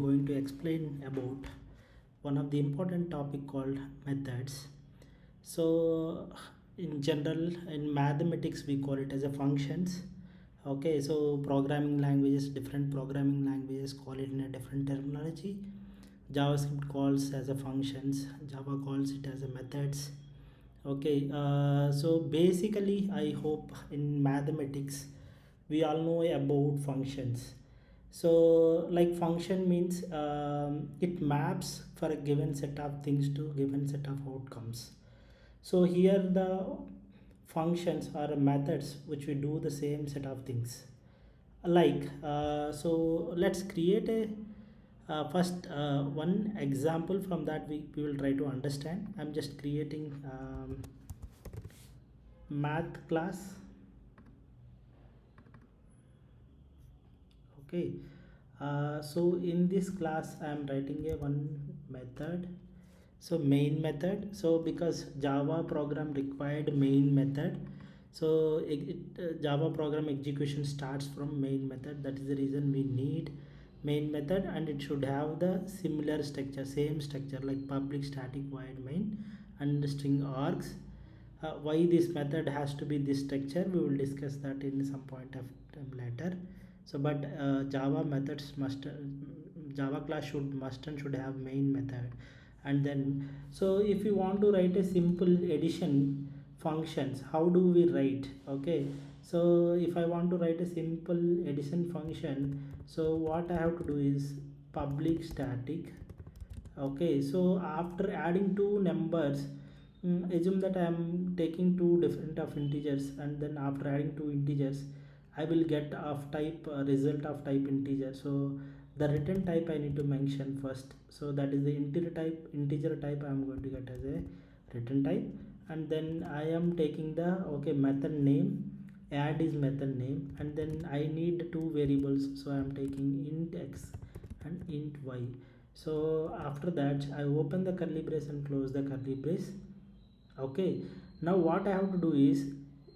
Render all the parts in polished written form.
Going to explain about one of the important topic called methods. So in general in mathematics we call it as a functions. Okay, so different programming languages call it in a different terminology. JavaScript calls as a functions, Java calls it as a methods. Okay, so basically I hope in mathematics we all know about functions. So like function means it maps for a given set of things to given set of outcomes. So here the functions are methods which we do the same set of things. So let's create a first one example. From that we will try to understand. I'm just creating math class. Okay, so in this class I am writing a one method, so main method. So because Java program required main method, so Java program execution starts from main method. That is the reason we need main method, and it should have the similar structure, same structure like public static void main and string args. Why this method has to be this structure, we will discuss that in some point of time later. So but Java methods must Java class should have main method. And then, so if you want to write a simple addition functions, how do we write? Okay, so if I want to write a simple addition function, so what I have to do is public static. Okay, so after adding two numbers, assume that I am taking two different of integers, and then after adding two integers I will get of type result of type integer. So the return type I need to mention first, so that is the integer type I am going to get as a return type. And then I am taking the method name, add is method name, and then I need two variables, so I am taking int x and int y. So after that I open the curly brace and close the curly brace. Okay, now what I have to do is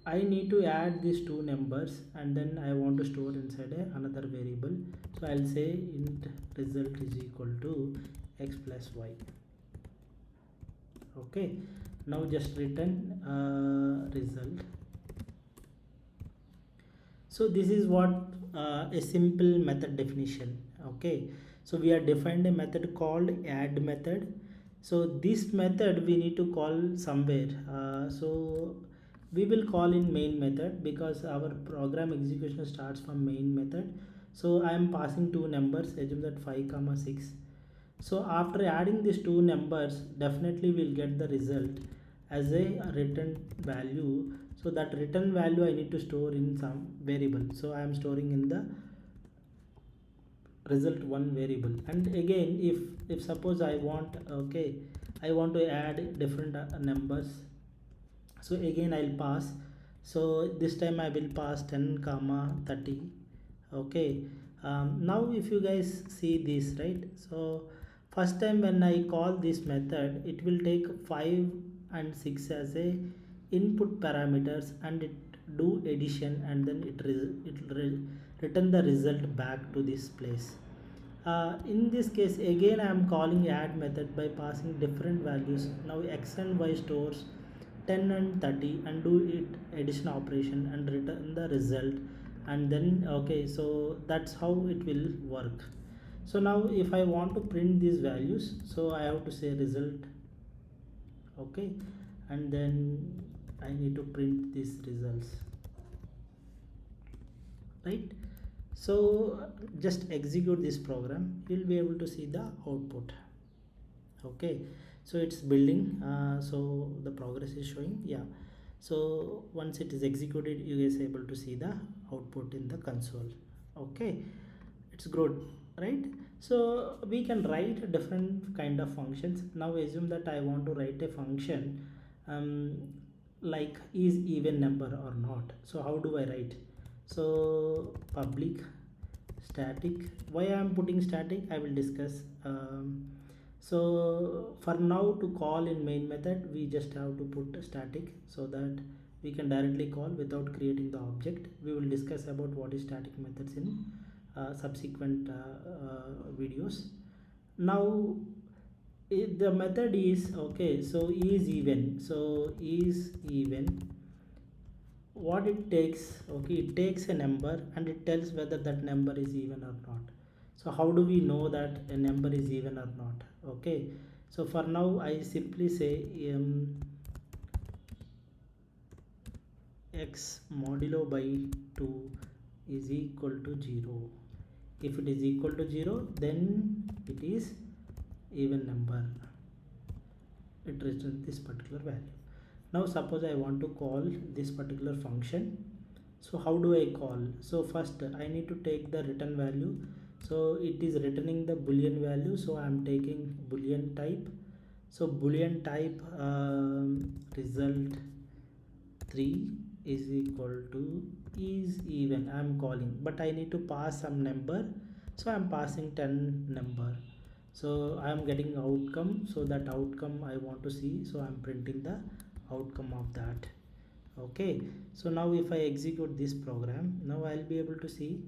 I need to add these two numbers, and then I want to store inside another variable. So I'll say int result is equal to x plus y. Okay, now just return result. So this is what a simple method definition. Okay, so we have defined a method called add method. So this method we need to call somewhere. So we will call in main method because our program execution starts from main method. So I am passing two numbers, assume that 5 comma 6. So after adding these two numbers, definitely we'll get the result as a return value. So that return value I need to store in some variable. So I am storing in the result one variable. And again, if suppose I want, okay, I want to add different numbers, so again I'll pass. So this time I will pass 10 comma 30. Okay, now if you guys see this, right, so first time when I call this method, it will take 5 and 6 as a input parameters, and it do addition, and then return the result back to this place. In this case again I am calling add method by passing different values. Now x and y stores 10 and 30 and do it addition operation and return the result. And then okay, so that's how it will work. So now if I want to print these values, so I have to say result. Okay, and then I need to print these results, right? So just execute this program, you'll be able to see the output. Okay, so it's building. So the progress is showing, yeah. So once it is executed, you guys able to see the output in the console. Okay, it's good, right? So we can write different kind of functions. Now assume that I want to write a function, um, like is even number or not. So how do I write? So public static. Why I am putting static I will discuss. So for now, to call in main method we just have to put static, so that we can directly call without creating the object. We will discuss about what is static methods in subsequent videos. Now the method is okay, so is even, so is even, what it takes, okay, it takes a number and it tells whether that number is even or not. So how do we know that a number is even or not? Okay, so for now I simply say x modulo by 2 is equal to 0. If it is equal to 0, then it is even number, it returns this particular value. Now suppose I want to call this particular function. So how do I call? So first I need to take the return value. So it is returning the boolean value, so I am taking boolean type. So boolean type result 3 is equal to is even, I am calling, but I need to pass some number, so I am passing 10 number. So I am getting outcome, so that outcome I want to see, so I am printing the outcome of that. Okay, so now if I execute this program, now I'll be able to see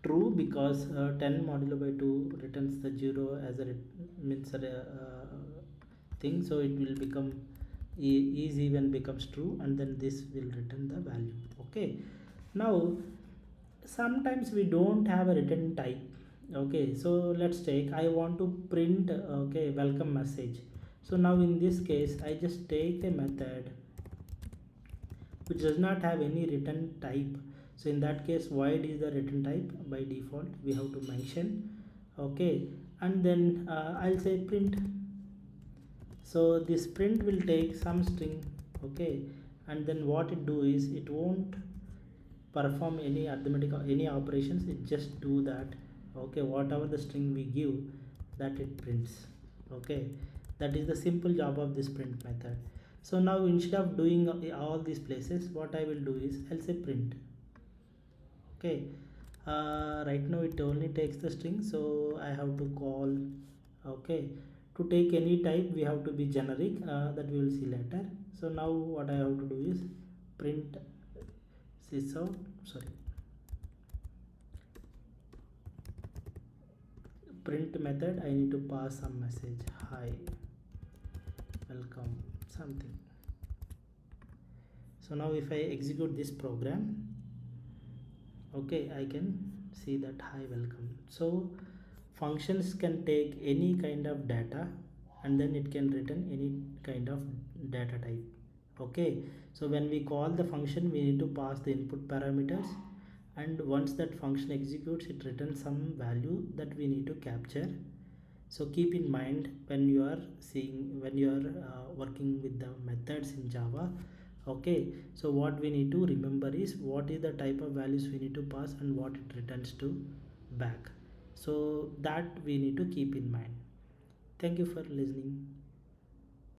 true, because 10 modulo by 2 returns the 0 as a means thing, so it will become is even becomes true, and then this will return the value. Okay, now sometimes we don't have a return type. Okay, so let's take, I want to print okay, welcome message. So now in this case I just take a method which does not have any return type. So in that case, void is the return type by default, we have to mention. Okay, and then I'll say print. So this print will take some string. Okay, and then what it do is it won't perform any arithmetic or any operations, it just do that. Okay, whatever the string we give, that it prints. Okay, that is the simple job of this print method. So now instead of doing all these places, what I will do is I'll say print. Okay, right now it only takes the string, so I have to call. Okay, to take any type we have to be generic, that we will see later. So now what I have to do is print sysout, sorry, print method, I need to pass some message, hi, welcome, something. So now if I execute this program, okay, I can see that hi, welcome. So functions can take any kind of data and then it can return any kind of data type. Okay, so when we call the function, we need to pass the input parameters, and once that function executes, it returns some value that we need to capture. So keep in mind when you are seeing, when you are working with the methods in Java. Okay, so what we need to remember is what is the type of values we need to pass and what it returns to back. So that we need to keep in mind. Thank you for listening.